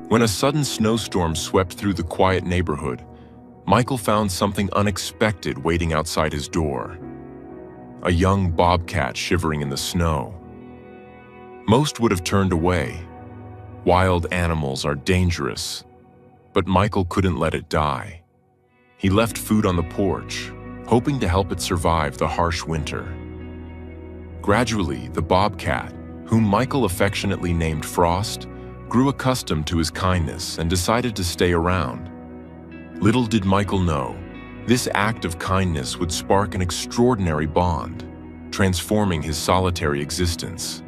When a sudden snowstorm swept through the quiet neighborhood, Michael found something unexpected waiting outside his door. A young bobcat shivering in the snow. Most would have turned away. Wild animals are dangerous, but Michael couldn't let it die. He left food on the porch, hoping to help it survive the harsh winter. Gradually, the bobcat, whom Michael affectionately named Frost, grew accustomed to his kindness and decided to stay around. Little did Michael know, this act of kindness would spark an extraordinary bond, transforming his solitary existence.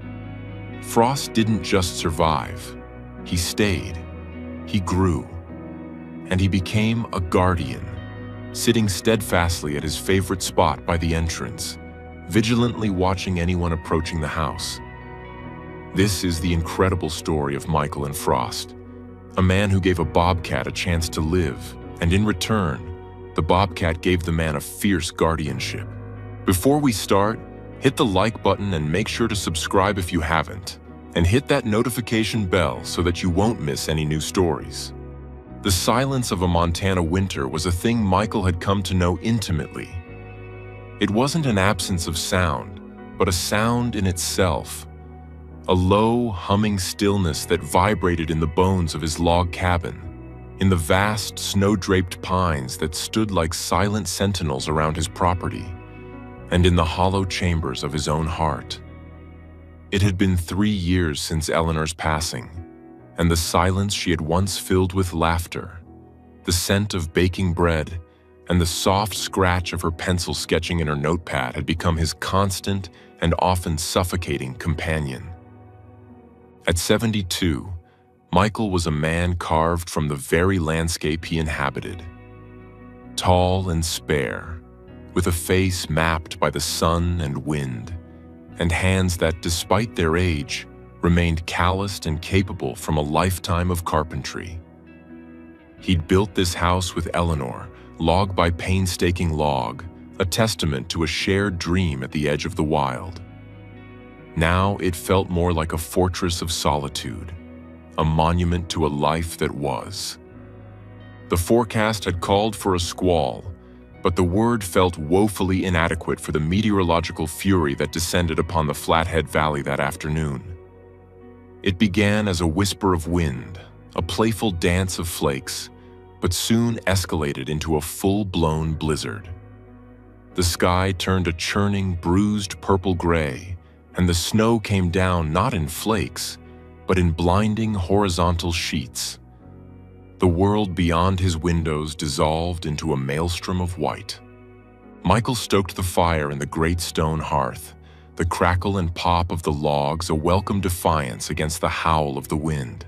Frost didn't just survive, he stayed, he grew, and he became a guardian, sitting steadfastly at his favorite spot by the entrance, vigilantly watching anyone approaching the house. This is the incredible story of Michael and Frost, a man who gave a bobcat a chance to live, and in return, the bobcat gave the man a fierce guardianship. Before we start, hit the like button and make sure to subscribe if you haven't, and hit that notification bell so that you won't miss any new stories. The silence of a Montana winter was a thing Michael had come to know intimately. It wasn't an absence of sound, but a sound in itself. A low, humming stillness that vibrated in the bones of his log cabin, in the vast, snow-draped pines that stood like silent sentinels around his property, and in the hollow chambers of his own heart. It had been 3 years since Eleanor's passing, and the silence she had once filled with laughter, the scent of baking bread, and the soft scratch of her pencil sketching in her notepad had become his constant and often suffocating companion. At 72, Michael was a man carved from the very landscape he inhabited. Tall and spare, with a face mapped by the sun and wind, and hands that, despite their age, remained calloused and capable from a lifetime of carpentry. He'd built this house with Eleanor, log by painstaking log, a testament to a shared dream at the edge of the wild. Now it felt more like a fortress of solitude, a monument to a life that was. The forecast had called for a squall, but the word felt woefully inadequate for the meteorological fury that descended upon the Flathead Valley that afternoon. It began as a whisper of wind, a playful dance of flakes, but soon escalated into a full-blown blizzard. The sky turned a churning, bruised purple gray, and the snow came down not in flakes, but in blinding horizontal sheets. The world beyond his windows dissolved into a maelstrom of white. Michael stoked the fire in the great stone hearth, the crackle and pop of the logs a welcome defiance against the howl of the wind.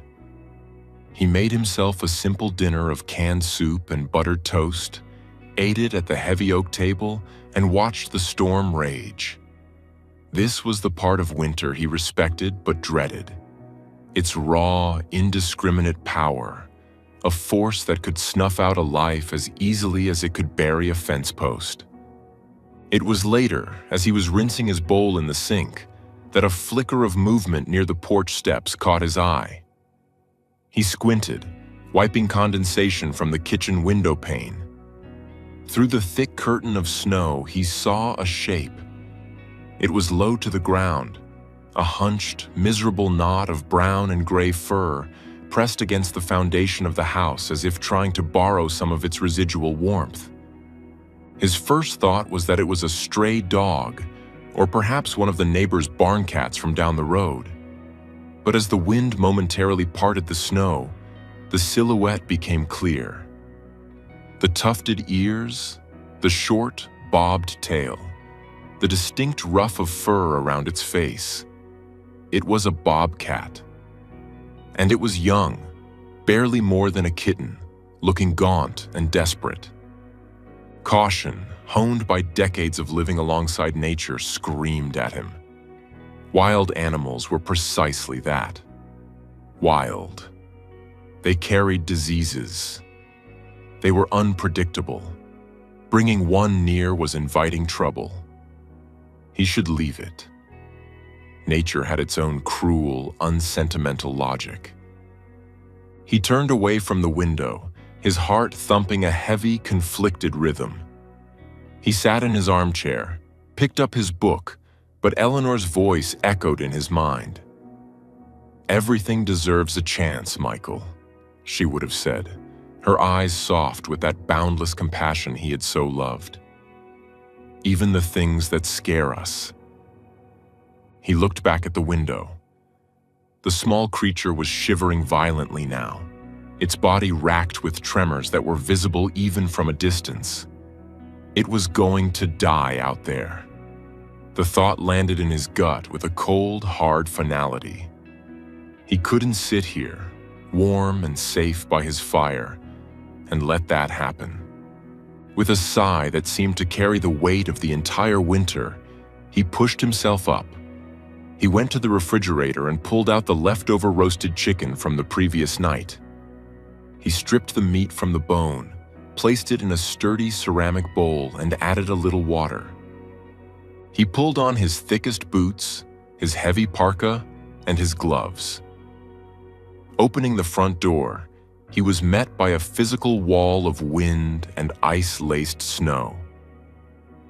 He made himself a simple dinner of canned soup and buttered toast, ate it at the heavy oak table, and watched the storm rage. This was the part of winter he respected but dreaded. Its raw, indiscriminate power, a force that could snuff out a life as easily as it could bury a fence post. It was later, as he was rinsing his bowl in the sink, that a flicker of movement near the porch steps caught his eye. He squinted, wiping condensation from the kitchen window pane. Through the thick curtain of snow, he saw a shape. It was low to the ground, a hunched, miserable knot of brown and gray fur pressed against the foundation of the house as if trying to borrow some of its residual warmth. His first thought was that it was a stray dog, or perhaps one of the neighbor's barn cats from down the road. But as the wind momentarily parted the snow, the silhouette became clear. The tufted ears, the short, bobbed tail, the distinct ruff of fur around its face. It was a bobcat. And it was young, barely more than a kitten, looking gaunt and desperate. Caution, honed by decades of living alongside nature, screamed at him. Wild animals were precisely that. Wild. They carried diseases. They were unpredictable. Bringing one near was inviting trouble. He should leave it. Nature had its own cruel, unsentimental logic. He turned away from the window, his heart thumping a heavy, conflicted rhythm. He sat in his armchair, picked up his book, but Eleanor's voice echoed in his mind. "Everything deserves a chance, Michael," she would have said, her eyes soft with that boundless compassion he had so loved. "Even the things that scare us." He looked back at the window. The small creature was shivering violently now, its body racked with tremors that were visible even from a distance. It was going to die out there. The thought landed in his gut with a cold, hard finality. He couldn't sit here, warm and safe by his fire, and let that happen. With a sigh that seemed to carry the weight of the entire winter, he pushed himself up. He went to the refrigerator and pulled out the leftover roasted chicken from the previous night. He stripped the meat from the bone, placed it in a sturdy ceramic bowl, and added a little water. He pulled on his thickest boots, his heavy parka, and his gloves. Opening the front door, he was met by a physical wall of wind and ice-laced snow.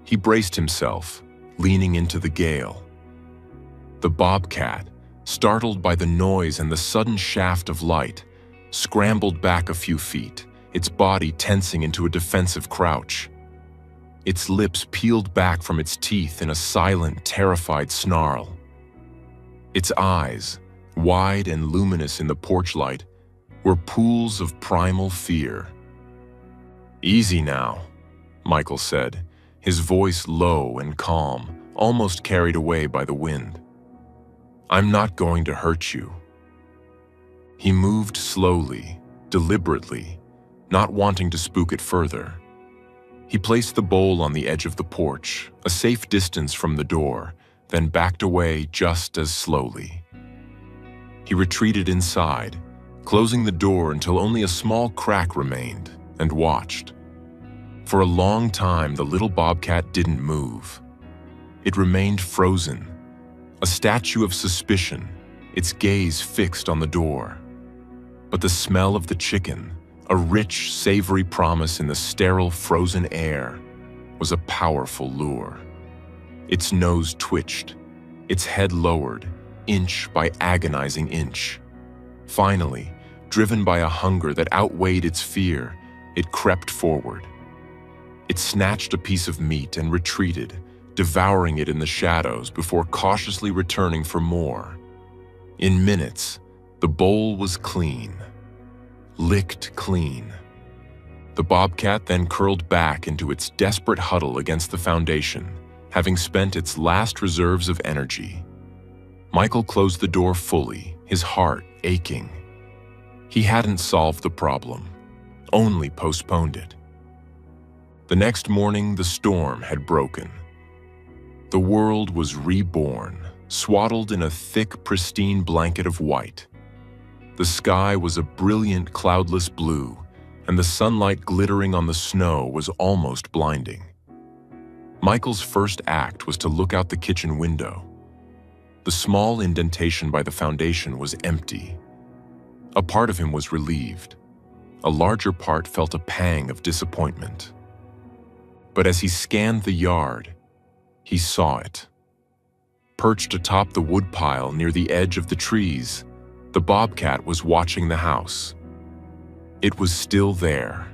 He braced himself, leaning into the gale. The bobcat, startled by the noise and the sudden shaft of light, scrambled back a few feet, its body tensing into a defensive crouch. Its lips peeled back from its teeth in a silent, terrified snarl. Its eyes, wide and luminous in the porch light, were pools of primal fear. "Easy now," Michael said, his voice low and calm, almost carried away by the wind. "I'm not going to hurt you." He moved slowly, deliberately, not wanting to spook it further. He placed the bowl on the edge of the porch, a safe distance from the door, then backed away just as slowly. He retreated inside, closing the door until only a small crack remained, and watched. For a long time, the little bobcat didn't move. It remained frozen, a statue of suspicion, its gaze fixed on the door. But the smell of the chicken, a rich, savory promise in the sterile, frozen air, was a powerful lure. Its nose twitched, its head lowered, inch by agonizing inch. Finally, driven by a hunger that outweighed its fear, it crept forward. It snatched a piece of meat and retreated, devouring it in the shadows before cautiously returning for more. In minutes, the bowl was clean, licked clean. The bobcat then curled back into its desperate huddle against the foundation, having spent its last reserves of energy. Michael closed the door fully, his heart aching. He hadn't solved the problem, only postponed it. The next morning, the storm had broken. The world was reborn, swaddled in a thick, pristine blanket of white. The sky was a brilliant, cloudless blue, and the sunlight glittering on the snow was almost blinding. Michael's first act was to look out the kitchen window. The small indentation by the foundation was empty. A part of him was relieved. A larger part felt a pang of disappointment. But as he scanned the yard, he saw it. Perched atop the woodpile near the edge of the trees, the bobcat was watching the house. It was still there.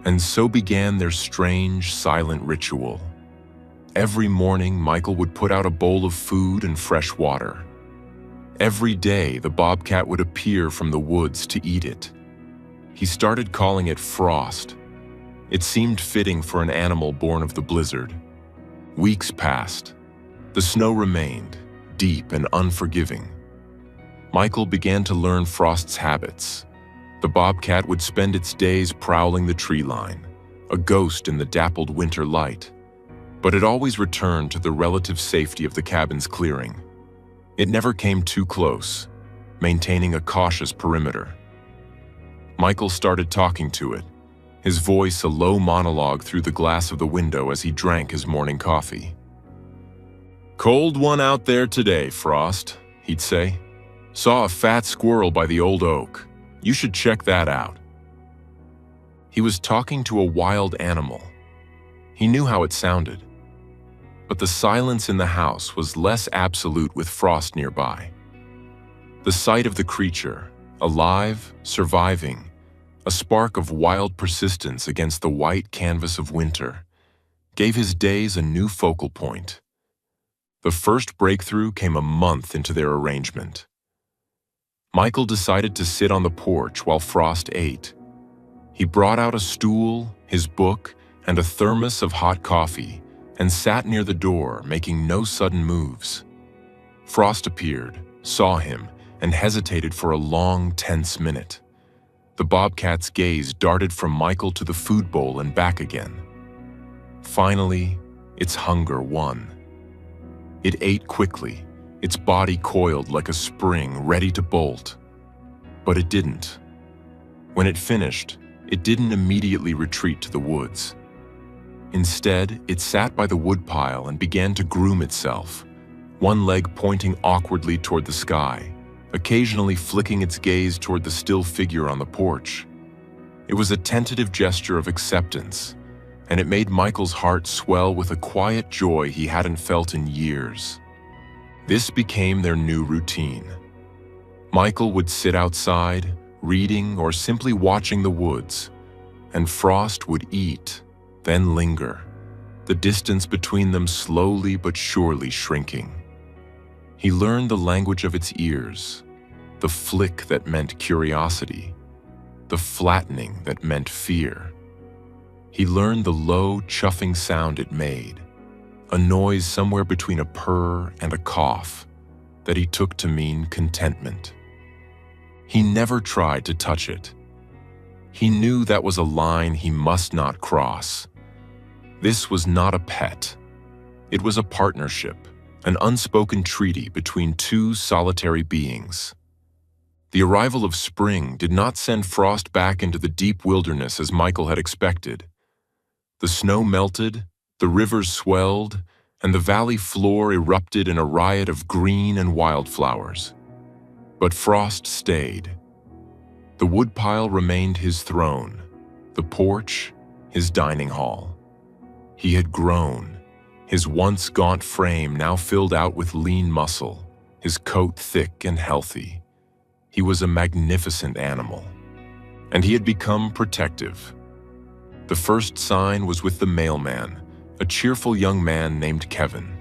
And so began their strange, silent ritual. Every morning, Michael would put out a bowl of food and fresh water. Every day, the bobcat would appear from the woods to eat it. He started calling it Frost. It seemed fitting for an animal born of the blizzard. Weeks passed. The snow remained, deep and unforgiving. Michael began to learn Frost's habits. The bobcat would spend its days prowling the tree line, a ghost in the dappled winter light. But it always returned to the relative safety of the cabin's clearing. It never came too close, maintaining a cautious perimeter. Michael started talking to it, his voice a low monologue through the glass of the window as he drank his morning coffee. "Cold one out there today, Frost," he'd say. "Saw a fat squirrel by the old oak. You should check that out." He was talking to a wild animal. He knew how it sounded. But the silence in the house was less absolute with Frost nearby. The sight of the creature, alive, surviving, a spark of wild persistence against the white canvas of winter, gave his days a new focal point. The first breakthrough came a month into their arrangement. Michael decided to sit on the porch while Frost ate. He brought out a stool, his book, and a thermos of hot coffee, and sat near the door, making no sudden moves. Frost appeared, saw him, and hesitated for a long, tense minute. The bobcat's gaze darted from Michael to the food bowl and back again. Finally, its hunger won. It ate quickly, its body coiled like a spring ready to bolt. But it didn't. When it finished, it didn't immediately retreat to the woods. Instead, it sat by the woodpile and began to groom itself, one leg pointing awkwardly toward the sky, occasionally flicking its gaze toward the still figure on the porch. It was a tentative gesture of acceptance, and it made Michael's heart swell with a quiet joy he hadn't felt in years. This became their new routine. Michael would sit outside, reading or simply watching the woods, and Frost would eat, then linger, the distance between them slowly but surely shrinking. He learned the language of its ears, the flick that meant curiosity, the flattening that meant fear. He learned the low, chuffing sound it made, a noise somewhere between a purr and a cough that he took to mean contentment. He never tried to touch it. He knew that was a line he must not cross. This was not a pet. It was a partnership, an unspoken treaty between two solitary beings. The arrival of spring did not send Frost back into the deep wilderness as Michael had expected. The snow melted, the rivers swelled, and the valley floor erupted in a riot of green and wildflowers. But Frost stayed. The woodpile remained his throne, the porch, his dining hall. He had grown, his once gaunt frame now filled out with lean muscle, his coat thick and healthy. He was a magnificent animal, and he had become protective. The first sign was with the mailman, a cheerful young man named Kevin.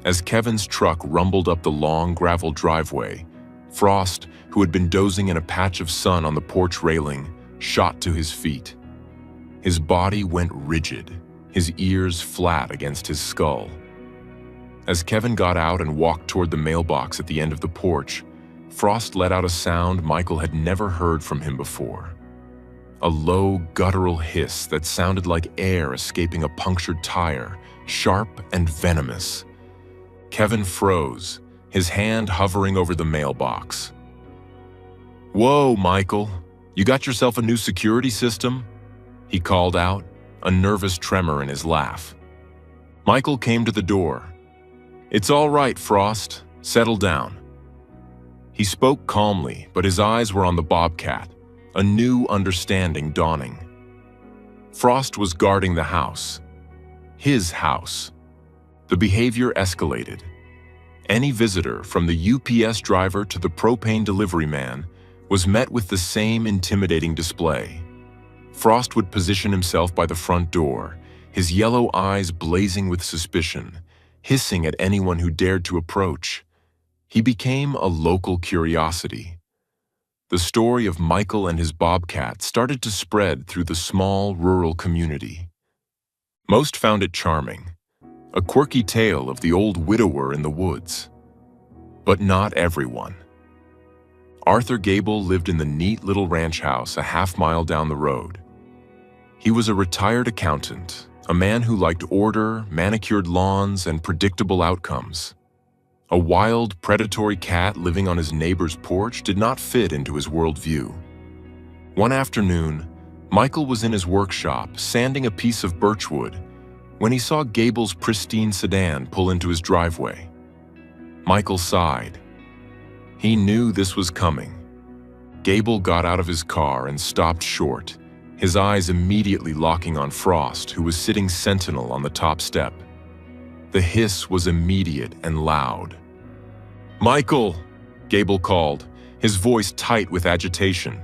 As Kevin's truck rumbled up the long gravel driveway, Frost, who had been dozing in a patch of sun on the porch railing, shot to his feet. His body went rigid, his ears flat against his skull. As Kevin got out and walked toward the mailbox at the end of the porch, Frost let out a sound Michael had never heard from him before. A low, guttural hiss that sounded like air escaping a punctured tire, sharp and venomous. Kevin froze, his hand hovering over the mailbox. "Whoa, Michael, you got yourself a new security system?" he called out, a nervous tremor in his laugh. Michael came to the door. "It's all right, Frost. Settle down." He spoke calmly, but his eyes were on the bobcat, a new understanding dawning. Frost was guarding the house. His house. The behavior escalated. Any visitor, from the UPS driver to the propane delivery man, was met with the same intimidating display. Frost would position himself by the front door, his yellow eyes blazing with suspicion, hissing at anyone who dared to approach. He became a local curiosity. The story of Michael and his bobcat started to spread through the small rural community. Most found it charming, a quirky tale of the old widower in the woods. But not everyone. Arthur Gable lived in the neat little ranch house a half-mile down the road. He was a retired accountant, a man who liked order, manicured lawns, and predictable outcomes. A wild, predatory cat living on his neighbor's porch did not fit into his worldview. One afternoon, Michael was in his workshop sanding a piece of birchwood when he saw Gable's pristine sedan pull into his driveway. Michael sighed. He knew this was coming. Gable got out of his car and stopped short, his eyes immediately locking on Frost, who was sitting sentinel on the top step. The hiss was immediate and loud. "Michael!" Gable called, his voice tight with agitation.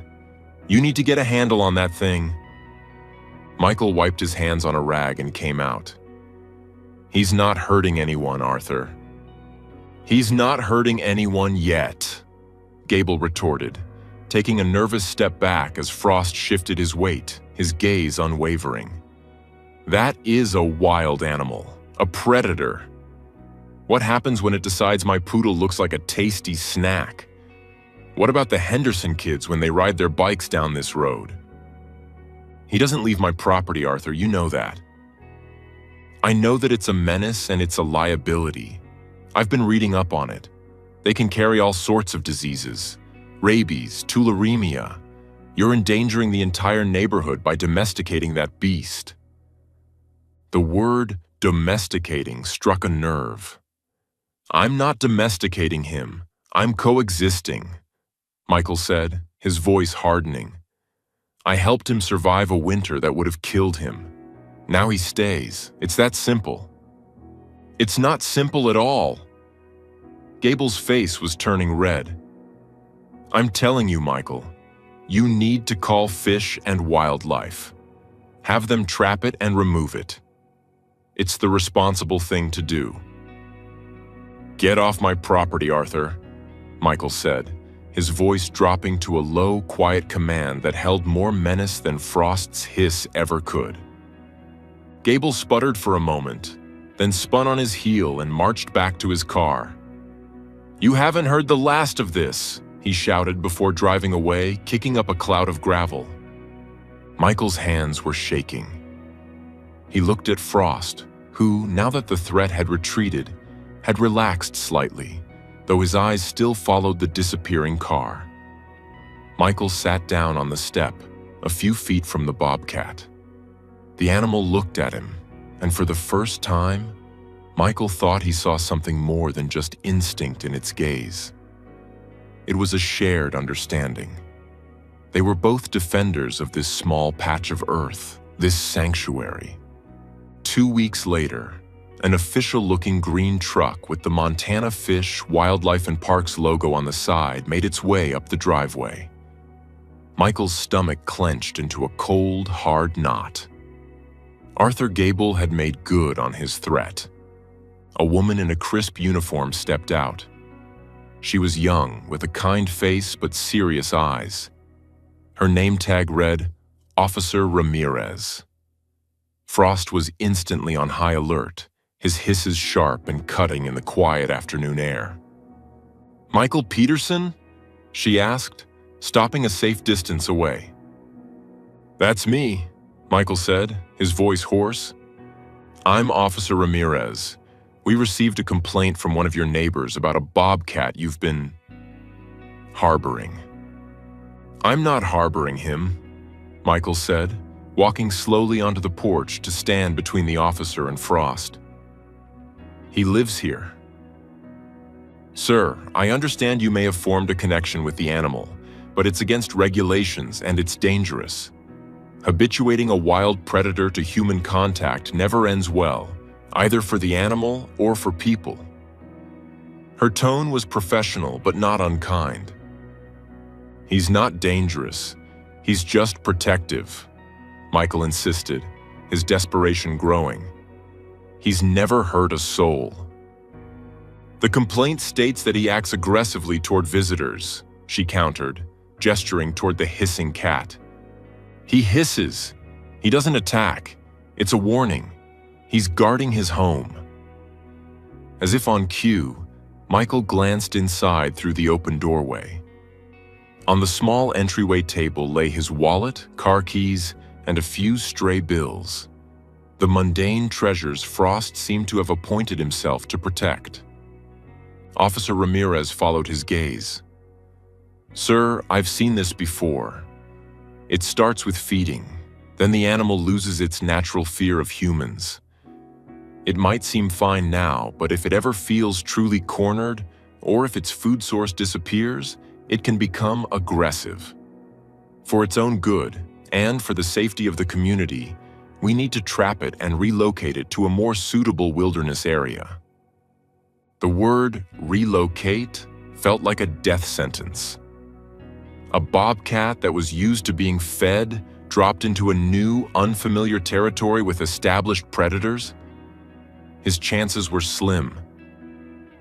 "You need to get a handle on that thing." Michael wiped his hands on a rag and came out. "He's not hurting anyone, Arthur." "He's not hurting anyone yet," Gable retorted, taking a nervous step back as Frost shifted his weight, his gaze unwavering. "That is a wild animal, a predator. What happens when it decides my poodle looks like a tasty snack? What about the Henderson kids when they ride their bikes down this road? He doesn't leave my property, Arthur, you know that. I know that it's a menace and it's a liability. I've been reading up on it. They can carry all sorts of diseases. Rabies, tularemia. You're endangering the entire neighborhood by domesticating that beast." The word domesticating struck a nerve. "I'm not domesticating him. I'm coexisting," Michael said, his voice hardening. "I helped him survive a winter that would have killed him. Now he stays. It's that simple." "It's not simple at all." Gable's face was turning red. "I'm telling you, Michael, you need to call Fish and Wildlife. Have them trap it and remove it. It's the responsible thing to do." "Get off my property, Arthur," Michael said, his voice dropping to a low, quiet command that held more menace than Frost's hiss ever could. Gable sputtered for a moment, then spun on his heel and marched back to his car. "You haven't heard the last of this," he shouted before driving away, kicking up a cloud of gravel. Michael's hands were shaking. He looked at Frost, who, now that the threat had retreated, had relaxed slightly, though his eyes still followed the disappearing car. Michael sat down on the step, a few feet from the Bobcat. The animal looked at him, and for the first time, Michael thought he saw something more than just instinct in its gaze. It was a shared understanding. They were both defenders of this small patch of earth, this sanctuary. 2 weeks later, an official-looking green truck with the Montana Fish, Wildlife and Parks logo on the side made its way up the driveway. Michael's stomach clenched into a cold, hard knot. Arthur Gable had made good on his threat. A woman in a crisp uniform stepped out. She was young, with a kind face but serious eyes. Her name tag read, Officer Ramirez. Frost was instantly on high alert, his hisses sharp and cutting in the quiet afternoon air. "Michael Peterson?" she asked, stopping a safe distance away. "That's me," Michael said, his voice hoarse. "I'm Officer Ramirez. We received a complaint from one of your neighbors about a bobcat you've been harboring." "I'm not harboring him," Michael said, walking slowly onto the porch to stand between the officer and Frost. "He lives here." "Sir, I understand you may have formed a connection with the animal, but it's against regulations and it's dangerous. Habituating a wild predator to human contact never ends well, either for the animal or for people." Her tone was professional but not unkind. "He's not dangerous. He's just protective," Michael insisted, his desperation growing. "He's never hurt a soul." "The complaint states that he acts aggressively toward visitors," she countered, gesturing toward the hissing cat. "He hisses. He doesn't attack. It's a warning. He's guarding his home." As if on cue, Michael glanced inside through the open doorway. On the small entryway table lay his wallet, car keys, and a few stray bills. The mundane treasures Frost seemed to have appointed himself to protect. Officer Ramirez followed his gaze. "Sir, I've seen this before. It starts with feeding. Then the animal loses its natural fear of humans. It might seem fine now, but if it ever feels truly cornered, or if its food source disappears, it can become aggressive. For its own good, and for the safety of the community, we need to trap it and relocate it to a more suitable wilderness area. The word relocate felt like a death sentence. A bobcat that was used to being fed dropped into a new, unfamiliar territory with established predators? His chances were slim.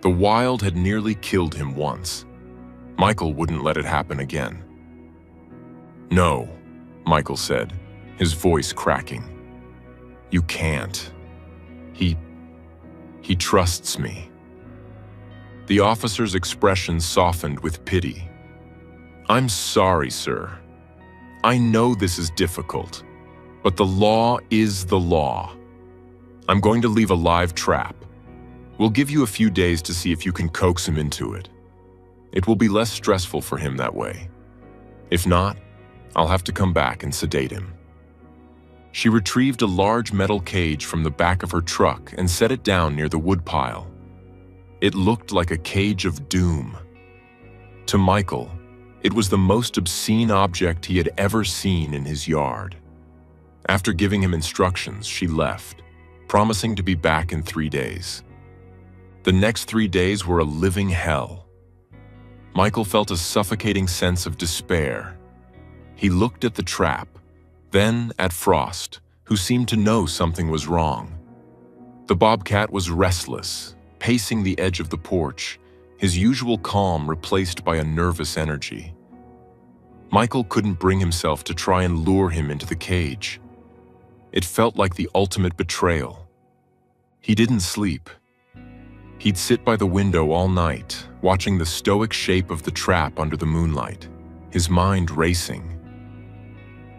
The wild had nearly killed him once. Michael wouldn't let it happen again. "No," Michael said, his voice cracking. "You can't. He trusts me." The officer's expression softened with pity. "I'm sorry, sir. I know this is difficult, but the law is the law. I'm going to leave a live trap. We'll give you a few days to see if you can coax him into it. It will be less stressful for him that way. If not, I'll have to come back and sedate him." She retrieved a large metal cage from the back of her truck and set it down near the woodpile. It looked like a cage of doom. To Michael, it was the most obscene object he had ever seen in his yard. After giving him instructions, she left, promising to be back in 3 days. The next 3 days were a living hell. Michael felt a suffocating sense of despair. He looked at the trap, then at Frost, who seemed to know something was wrong. The bobcat was restless, pacing the edge of the porch, his usual calm replaced by a nervous energy. Michael couldn't bring himself to try and lure him into the cage. It felt like the ultimate betrayal. He didn't sleep. He'd sit by the window all night, watching the stoic shape of the trap under the moonlight, his mind racing.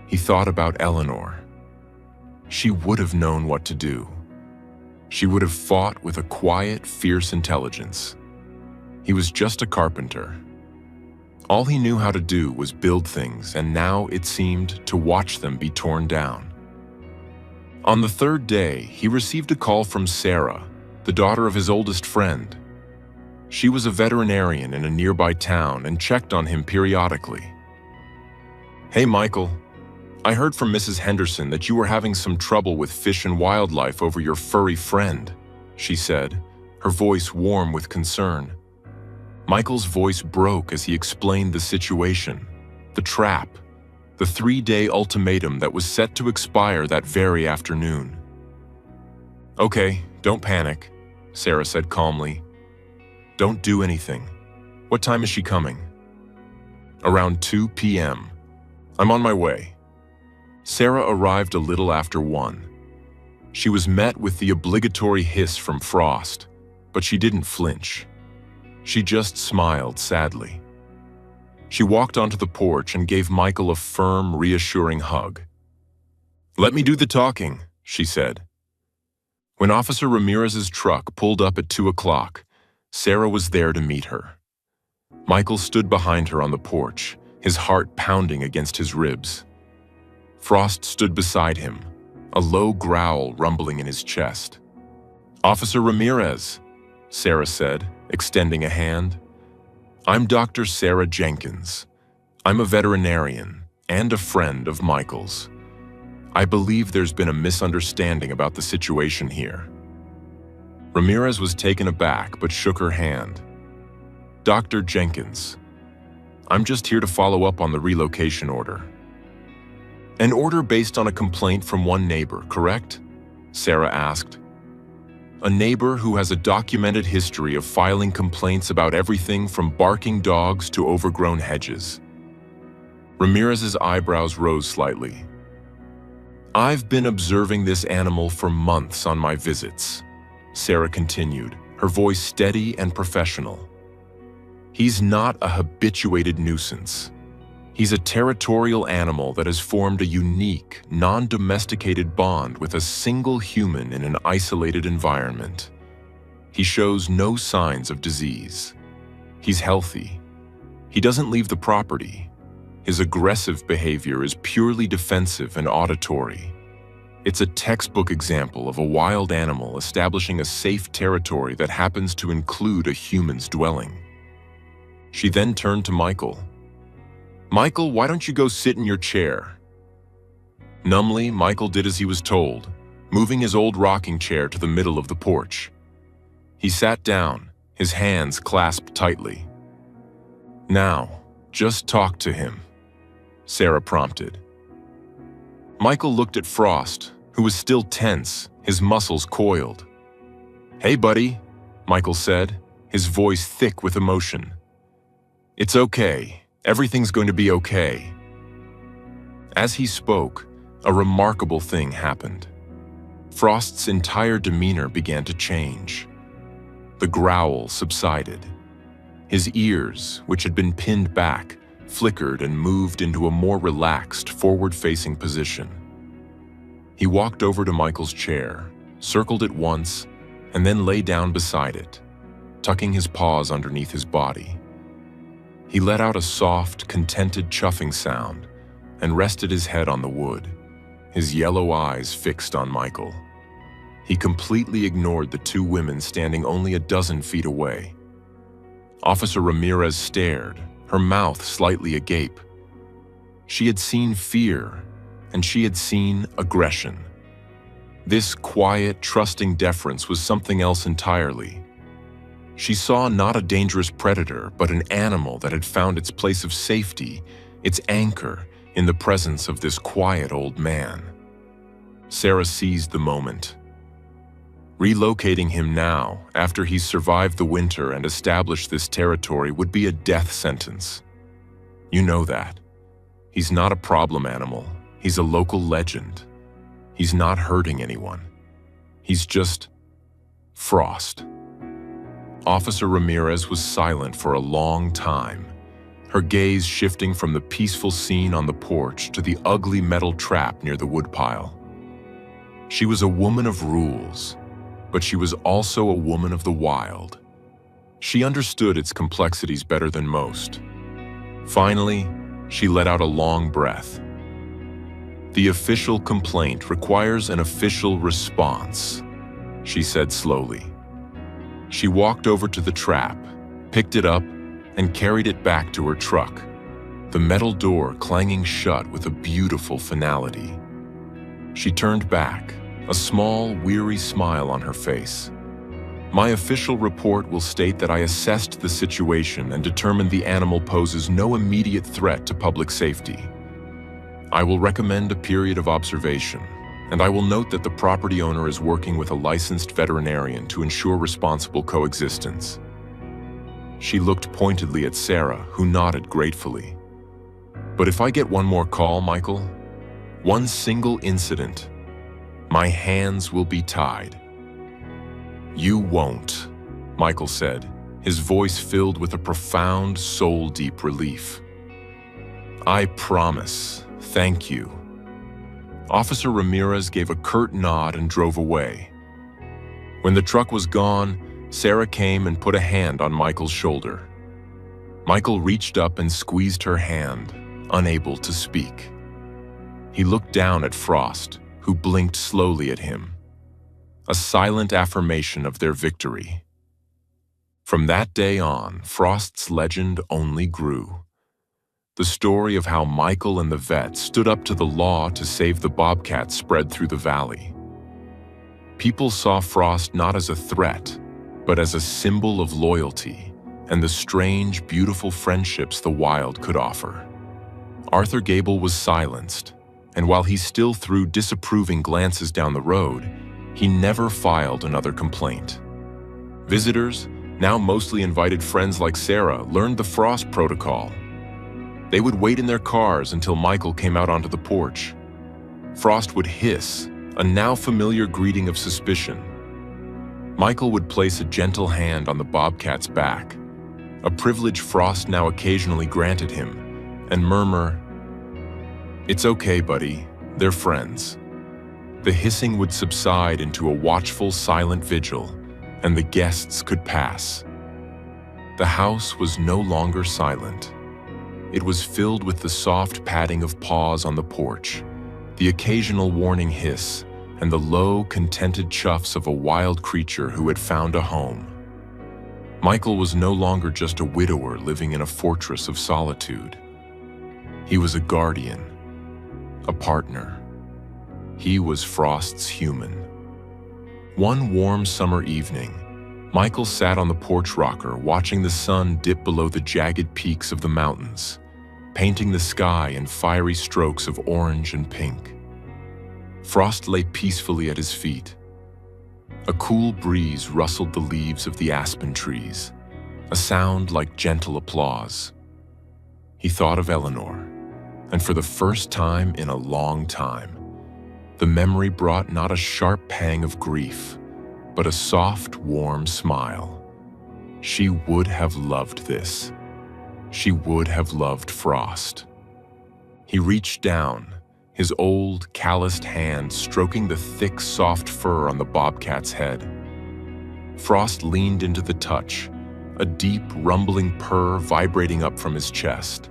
He thought about Eleanor. She would have known what to do. She would have fought with a quiet, fierce intelligence. He was just a carpenter. All he knew how to do was build things, and now it seemed to watch them be torn down. On the 3rd day, he received a call from Sarah, the daughter of his oldest friend. She was a veterinarian in a nearby town and checked on him periodically. "Hey, Michael. I heard from Mrs. Henderson that you were having some trouble with fish and wildlife over your furry friend," she said, her voice warm with concern. Michael's voice broke as he explained the situation, the trap, the 3-day ultimatum that was set to expire that very afternoon. "Okay, don't panic," Sarah said calmly. "Don't do anything. What time is she coming?" "Around 2 p.m. I'm on my way." Sarah arrived a little after 1. She was met with the obligatory hiss from Frost, but she didn't flinch. She just smiled sadly. She walked onto the porch and gave Michael a firm, reassuring hug. "Let me do the talking," she said. When Officer Ramirez's truck pulled up at 2 o'clock, Sarah was there to meet her. Michael stood behind her on the porch, his heart pounding against his ribs. Frost stood beside him, a low growl rumbling in his chest. "Officer Ramirez," Sarah said, extending a hand. "I'm Dr. Sarah Jenkins. I'm a veterinarian and a friend of Michael's. I believe there's been a misunderstanding about the situation here." Ramirez was taken aback but shook her hand. "Dr. Jenkins, I'm just here to follow up on the relocation order." "An order based on a complaint from one neighbor, correct?" Sarah asked. "A neighbor who has a documented history of filing complaints about everything from barking dogs to overgrown hedges." Ramirez's eyebrows rose slightly. "I've been observing this animal for months on my visits," Sarah continued, her voice steady and professional. "He's not a habituated nuisance. He's a territorial animal that has formed a unique, non-domesticated bond with a single human in an isolated environment. He shows no signs of disease. He's healthy. He doesn't leave the property. His aggressive behavior is purely defensive and auditory. It's a textbook example of a wild animal establishing a safe territory that happens to include a human's dwelling." She then turned to Michael. "Michael, why don't you go sit in your chair?" Numbly, Michael did as he was told, moving his old rocking chair to the middle of the porch. He sat down, his hands clasped tightly. "Now, just talk to him," Sarah prompted. Michael looked at Frost, who was still tense, his muscles coiled. "Hey, buddy," Michael said, his voice thick with emotion. "It's okay. Everything's going to be okay." As he spoke, a remarkable thing happened. Frost's entire demeanor began to change. The growl subsided. His ears, which had been pinned back, flickered and moved into a more relaxed, forward-facing position. He walked over to Michael's chair, circled it once, and then lay down beside it, tucking his paws underneath his body. He let out a soft, contented chuffing sound and rested his head on the wood, his yellow eyes fixed on Michael. He completely ignored the two women standing only a dozen feet away. Officer Ramirez stared, her mouth slightly agape. She had seen fear, and she had seen aggression. This quiet, trusting deference was something else entirely. She saw not a dangerous predator, but an animal that had found its place of safety, its anchor, in the presence of this quiet old man. Sarah seized the moment. Relocating him now, after he's survived the winter and established this territory, would be a death sentence. You know that. He's not a problem animal. He's a local legend. He's not hurting anyone. He's just Frost. Officer Ramirez was silent for a long time, her gaze shifting from the peaceful scene on the porch to the ugly metal trap near the woodpile. She was a woman of rules, but she was also a woman of the wild. She understood its complexities better than most. Finally, she let out a long breath. "The official complaint requires an official response," she said slowly. She walked over to the trap, picked it up, and carried it back to her truck, the metal door clanging shut with a beautiful finality. She turned back, a small, weary smile on her face. "My official report will state that I assessed the situation and determined the animal poses no immediate threat to public safety. I will recommend a period of observation, and I will note that the property owner is working with a licensed veterinarian to ensure responsible coexistence." She looked pointedly at Sarah, who nodded gratefully. "But if I get one more call, Michael, one single incident, my hands will be tied." "You won't," Michael said, his voice filled with a profound, soul-deep relief. "I promise. Thank you." Officer Ramirez gave a curt nod and drove away. When the truck was gone, Sarah came and put a hand on Michael's shoulder. Michael reached up and squeezed her hand, unable to speak. He looked down at Frost, who blinked slowly at him. A silent affirmation of their victory. From that day on, Frost's legend only grew. The story of how Michael and the vet stood up to the law to save the Bobcat spread through the valley. People saw Frost not as a threat, but as a symbol of loyalty and the strange, beautiful friendships the wild could offer. Arthur Gable was silenced, and while he still threw disapproving glances down the road, he never filed another complaint. Visitors, now mostly invited friends like Sarah, learned the Frost protocol. They would wait in their cars until Michael came out onto the porch. Frost would hiss, a now familiar greeting of suspicion. Michael would place a gentle hand on the Bobcat's back, a privilege Frost now occasionally granted him, and murmur, "It's okay, buddy, they're friends." The hissing would subside into a watchful, silent vigil, and the guests could pass. The house was no longer silent. It was filled with the soft padding of paws on the porch, the occasional warning hiss, and the low, contented chuffs of a wild creature who had found a home. Michael was no longer just a widower living in a fortress of solitude. He was a guardian, a partner. He was Frost's human. One warm summer evening, Michael sat on the porch rocker watching the sun dip below the jagged peaks of the mountains, painting the sky in fiery strokes of orange and pink. Frost lay peacefully at his feet. A cool breeze rustled the leaves of the aspen trees, a sound like gentle applause. He thought of Eleanor, and for the first time in a long time, the memory brought not a sharp pang of grief, but a soft, warm smile. She would have loved this. She would have loved Frost. He reached down, his old, calloused hand stroking the thick, soft fur on the bobcat's head. Frost leaned into the touch, a deep, rumbling purr vibrating up from his chest.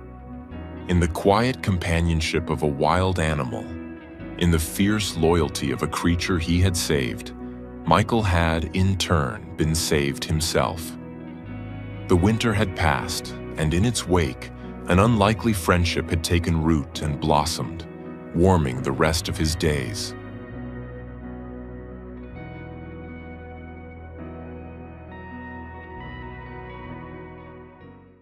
In the quiet companionship of a wild animal, in the fierce loyalty of a creature he had saved, Michael had, in turn, been saved himself. The winter had passed, and in its wake, an unlikely friendship had taken root and blossomed, warming the rest of his days.